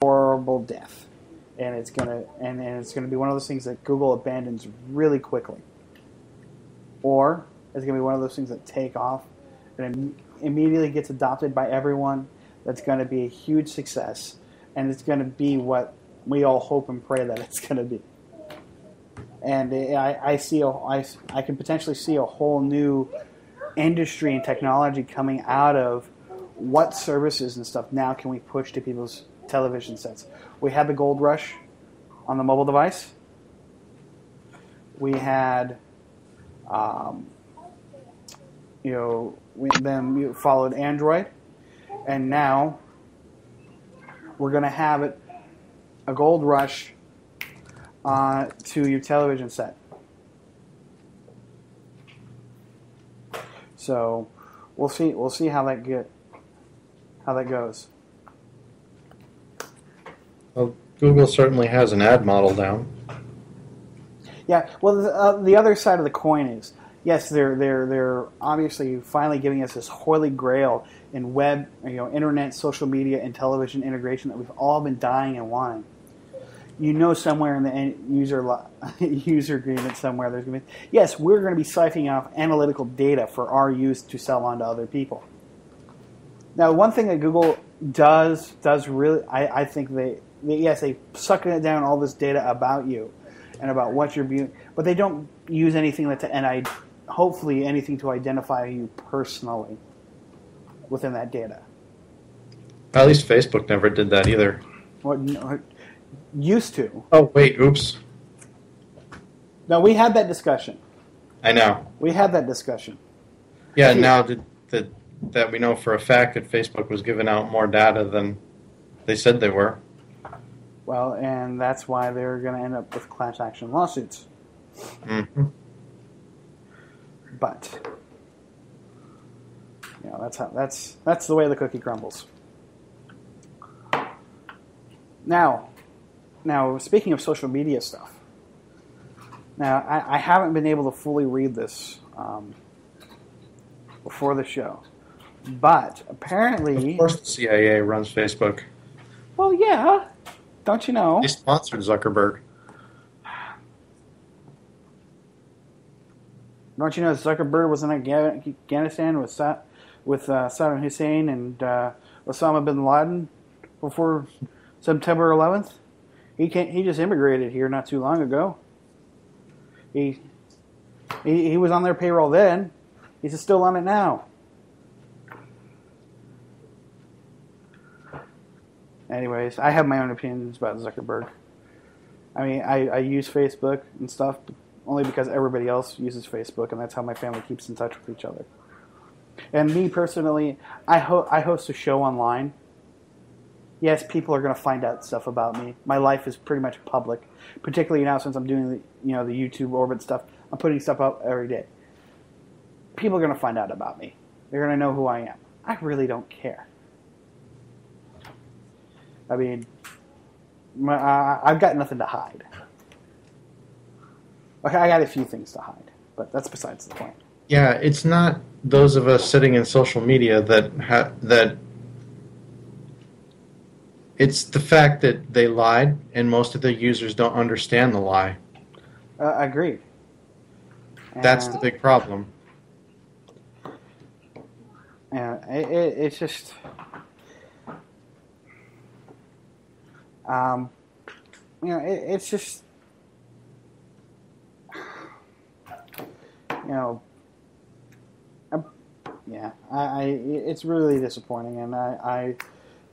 horrible death, and it's gonna be one of those things that Google abandons really quickly, or it's gonna be one of those things that take off and immediately gets adopted by everyone. That's going to be a huge success, and it's going to be what we all hope and pray that it's going to be. And I can potentially see a whole new industry and technology coming out of what services and stuff now can we push to people's television sets. We had the gold rush on the mobile device. We had, then we followed Android, and now we're going to have a gold rush to your television set. So we'll see how that goes. Well, Google certainly has an ad model down. Yeah. Well, the other side of the coin is, yes, they're obviously finally giving us this holy grail in web, internet, social media, and television integration that we've all been dying and wanting. Somewhere in the end user agreement somewhere there's going to be, yes, we're going to be siphoning off analytical data for our use to sell on to other people. Now, one thing that Google does really, I think they suck down all this data about you and about what you're viewing, but they don't use anything hopefully anything to identify you personally within that data. At least Facebook never did that either. What used to. Oh, wait, oops. No, we had that discussion. I know. We had that discussion. Yeah, now that we know for a fact that Facebook was giving out more data than they said they were. Well, and that's why they're going to end up with class action lawsuits. Mm-hmm. But that's the way the cookie crumbles. Now, speaking of social media stuff, now I haven't been able to fully read this before the show, but apparently, of course, the CIA runs Facebook. Well, yeah, don't you know? They sponsored Zuckerberg. Don't you know Zuckerberg was in Afghanistan with Saddam Hussein and Osama bin Laden before September 11th? He just immigrated here not too long ago. He was on their payroll then. He's still on it now. Anyways, I have my own opinions about Zuckerberg. I mean, I use Facebook and stuff only because everybody else uses Facebook, and that's how my family keeps in touch with each other. And me personally, I host a show online. Yes, people are going to find out stuff about me. My life is pretty much public, particularly now since I'm doing the YouTube orbit stuff. I'm putting stuff up every day. People are going to find out about me. They're going to know who I am. I really don't care. I mean, I've got nothing to hide. Okay, I got a few things to hide, but that's besides the point. Yeah, it's not those of us sitting in social media that. It's the fact that they lied, and most of the users don't understand the lie. Agreed. That's the big problem. Yeah, it's just, it's just, it's really disappointing, and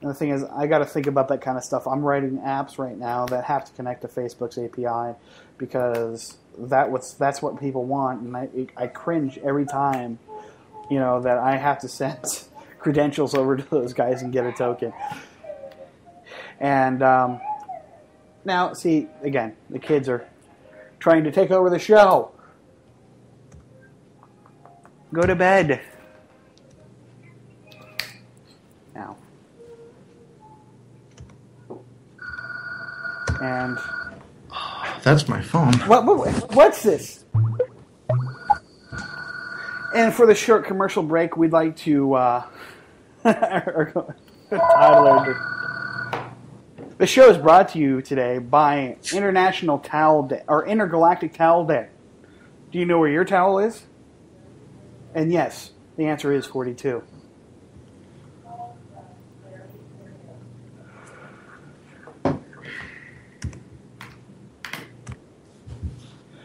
and the thing is, I got to think about that kind of stuff. I'm writing apps right now that have to connect to Facebook's API because that's what people want, and I cringe every time, that I have to send credentials over to those guys and get a token. And now, see, again, the kids are trying to take over the show. Go to bed. Now. And that's my phone. What's this? And for the short commercial break, we'd like to The show is brought to you today by International Towel Day, or Intergalactic Towel Day. Do you know where your towel is? And yes, the answer is 42.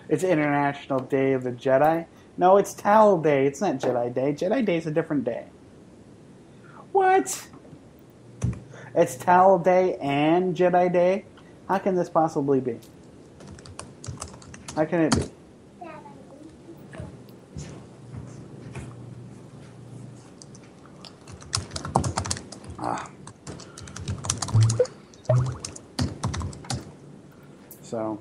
It's International Day of the Jedi. No, it's Towel Day. It's not Jedi Day. Jedi Day is a different day. What? It's Towel Day and Jedi Day? How can this possibly be? How can it be? So...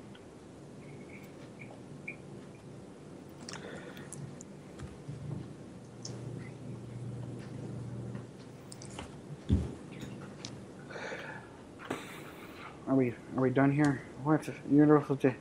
Are we done here? What? Universal J.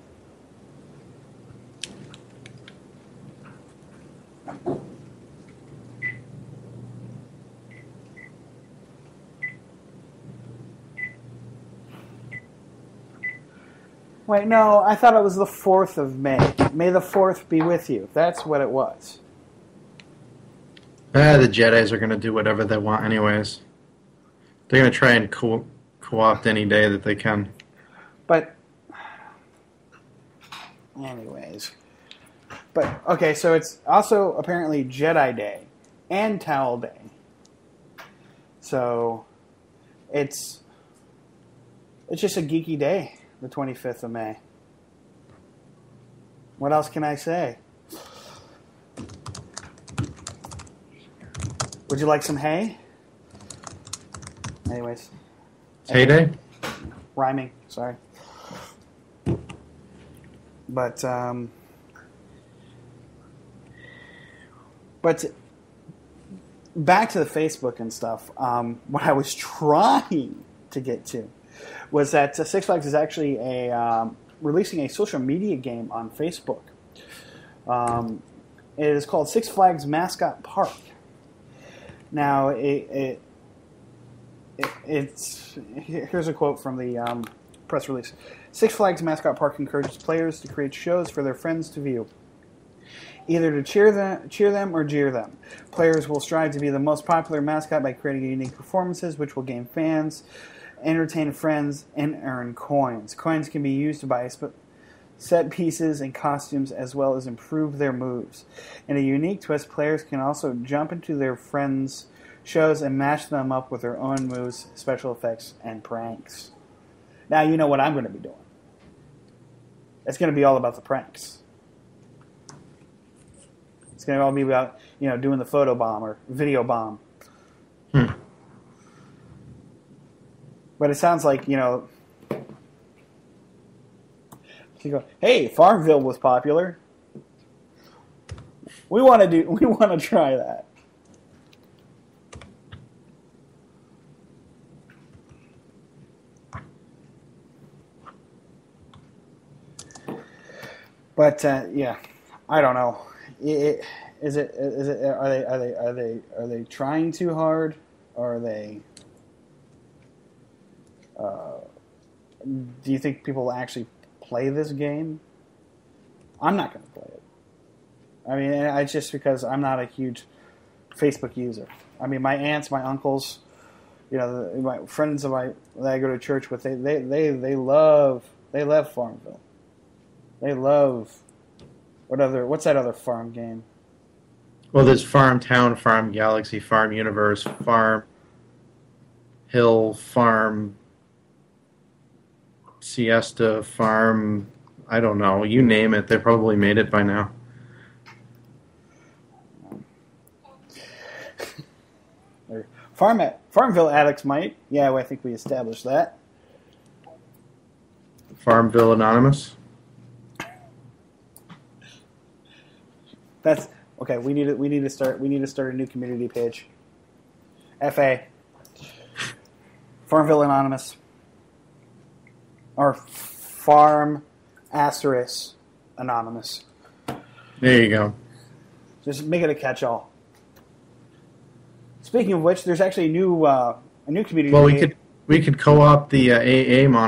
Wait, no, I thought it was the 4th of May. May the 4th be with you. That's what it was. The Jedis are going to do whatever they want anyways. They're going to try and co-opt any day that they can. But, anyways. But, okay, so it's also apparently Jedi Day and Towel Day. So, it's just a geeky day, the 25th of May. What else can I say? Would you like some hay? Anyways. Heyday? Rhyming, sorry. But back to the Facebook and stuff. What I was trying to get to was that Six Flags is actually releasing a social media game on Facebook. It is called Six Flags Mascot Park. Now, here's a quote from the press release. Six Flags Mascot Park encourages players to create shows for their friends to view, either to cheer them or jeer them. Players will strive to be the most popular mascot by creating unique performances, which will gain fans, entertain friends, and earn coins. Coins can be used to buy set pieces and costumes, as well as improve their moves. In a unique twist, players can also jump into their friends' shows and match them up with their own moves, special effects, and pranks. Now you know what I'm going to be doing. It's going to be all about the pranks. It's going to all be about, doing the photo bomb or video bomb. But it sounds like, you go, hey, Farmville was popular. We want to try that. But yeah, I don't know. Are they trying too hard, or are they? Do you think people will actually play this game? I'm not going to play it. I mean, it's just because I'm not a huge Facebook user. I mean, my aunts, my uncles, my friends that I go to church with, they love Farmville. They love what's that other farm game? Well, there's Farm Town, Farm Galaxy, Farm Universe, Farm Hill, Farm Siesta, Farm, I don't know, you name it. They probably made it by now. Farmville addicts might. Yeah, well, I think we established that. Farmville Anonymous. That's okay. We need to start a new community page. FA. Farmville Anonymous. Or Farm Asterisk Anonymous. There you go. Just make it a catch-all. Speaking of which, there's actually a new community. Well, We could co-op the AA monitor.